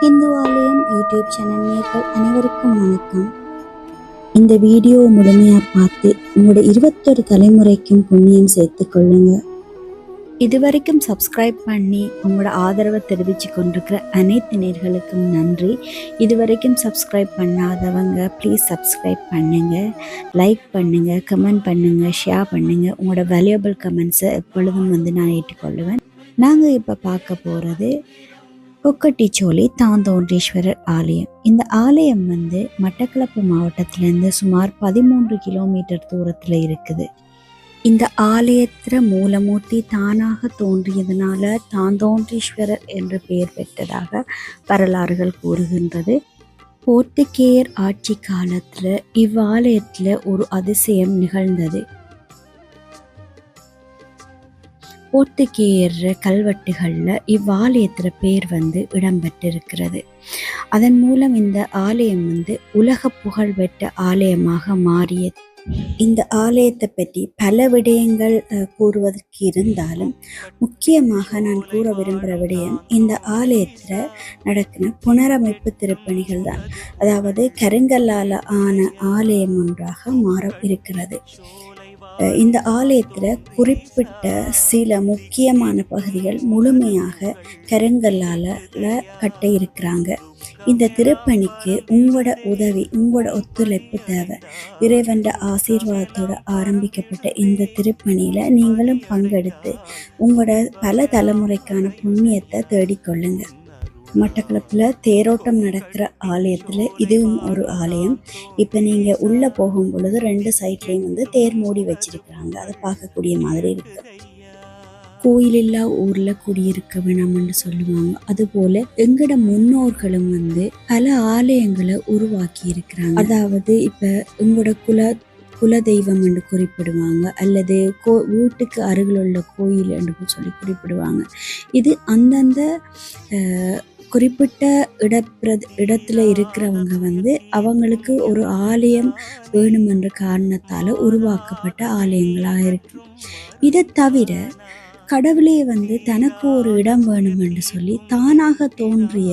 இந்து ஆலயம் YouTube channel நேயர்கள் அனைவருக்கும் வணக்கம். இந்த வீடியோ முழுமையாக பார்த்து உங்களோட 21 தலைமுறைக்கும் புண்ணியம் சேர்த்து கொள்ளுங்க. இதுவரைக்கும் சப்ஸ்கிரைப் பண்ணி உங்களோட ஆதரவை தெரிவித்து கொண்டிருக்கிற அனைத்து நேயர்களுக்கும் நன்றி. இதுவரைக்கும் சப்ஸ்கிரைப் பண்ணாதவங்க ப்ளீஸ் சப்ஸ்கிரைப் பண்ணுங்கள், லைக் பண்ணுங்கள், கமெண்ட் பண்ணுங்கள், ஷேர் பண்ணுங்கள். உங்களோட வேல்யூபிள் கமெண்ட்ஸை எப்பொழுதும் நான் ஏற்றுக்கொள்ளுவேன். நாங்கள் இப்போ பார்க்க போகிறது கொக்கட்டிச்சோலை தாந்தோன்றீஸ்வரர் ஆலயம். இந்த ஆலயம் மட்டக்களப்பு மாவட்டத்திலேருந்து சுமார் 13 கிலோமீட்டர் தூரத்தில் இருக்குது. இந்த ஆலயத்தில் மூலமூர்த்தி தானாக தோன்றியதனால தாந்தோன்றீஸ்வரர் என்று பெயர் பெற்றதாக வரலாறுகள் கூறுகின்றது. போர்த்துகேயர் ஆட்சி காலத்தில் இவ்வாலயத்தில் ஒரு அதிசயம் நிகழ்ந்தது. போர்த்துகேயர் கல்வெட்டுகளில் இவ்வாலயத்தில் பேர் இடம்பெற்றிருக்கிறது. அதன் மூலம் இந்த ஆலயம் உலக புகழ்பெற்ற ஆலயமாக மாறியது. இந்த ஆலயத்தை பற்றி பல விடயங்கள் கூறுவதற்கு இருந்தாலும் முக்கியமாக நான் கூற விரும்புகிற விடயம் இந்த ஆலயத்தில் நடக்கிற புனரமைப்பு திருப்பணிகள் தான். அதாவது கருங்கல்லால் ஆன ஆலயம் ஒன்றாக மாற இருக்கிறது. இந்த ஆலயத்தில் குறிப்பிட்ட சில முக்கியமான பகுதிகள் முழுமையாக கருங்கல்லால் கட்ட இருக்கிறாங்க. இந்த திருப்பணிக்கு உங்களோட உதவி, உங்களோட ஒத்துழைப்பு தேவை. இறைவன் ஆசீர்வாதத்தோடு ஆரம்பிக்கப்பட்ட இந்த திருப்பணியில் நீங்களும் பங்கெடுத்து உங்களோட பல தலைமுறைக்கான புண்ணியத்தை தேடிக்கொள்ளுங்க. மட்டக்களப்பில் தேரோட்டம் நடக்கிற ஆலயத்தில் இதுவும் ஒரு ஆலயம். இப்போ நீங்கள் உள்ளே போகும் பொழுது 2 சைட்லேயும் தேர் மூடி வச்சிருக்கிறாங்க. அதை பார்க்கக்கூடிய மாதிரி இருக்கு. கோயிலில்லா ஊரில் குடியிருக்க வேணாம்னு சொல்லுவாங்க. அதுபோல் எங்கட முன்னோர்களும் பல ஆலயங்களை உருவாக்கி இருக்கிறாங்க. அதாவது இப்போ உங்களோட குலதெய்வம் என்று குறிப்பிடுவாங்க, அல்லது வீட்டுக்கு அருகில் உள்ள கோயில் என்று சொல்லி குறிப்பிடுவாங்க. இது அந்தந்த குறிப்பிட்ட இடத்துல இருக்கிறவங்க அவங்களுக்கு ஒரு ஆலயம் வேணும் என்ற காரணத்தால் உருவாக்கப்பட்ட ஆலயங்களாக இருக்கு. இதை தவிர கடவுளே தனக்கு ஒரு இடம் வேணும் என்று சொல்லி தானாக தோன்றிய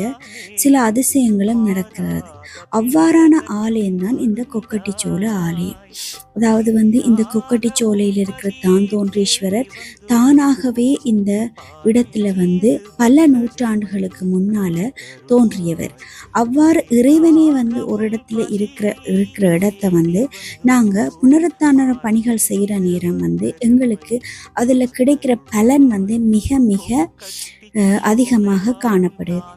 சில அதிசயங்களும் நடக்கிறது. அவ்வாறான ஆலயம்தான் இந்த கொக்கட்டிச்சோலை ஆலயம். அதாவது இந்த கொக்கட்டிச்சோலையில் இருக்கிற தாந்தோன்றீஸ்வரர் தானாகவே இந்த இடத்துல பல நூற்றாண்டுகளுக்கு முன்னால தோன்றியவர். அவ்வாறு இறைவனே ஒரு இடத்துல இருக்கிற இடத்த நாங்கள் புனருத்தான பணிகள் செய்கிற நேரம் எங்களுக்கு அதில் கிடைக்கிற பலன் மிக மிக அதிகமாக காணப்படுது.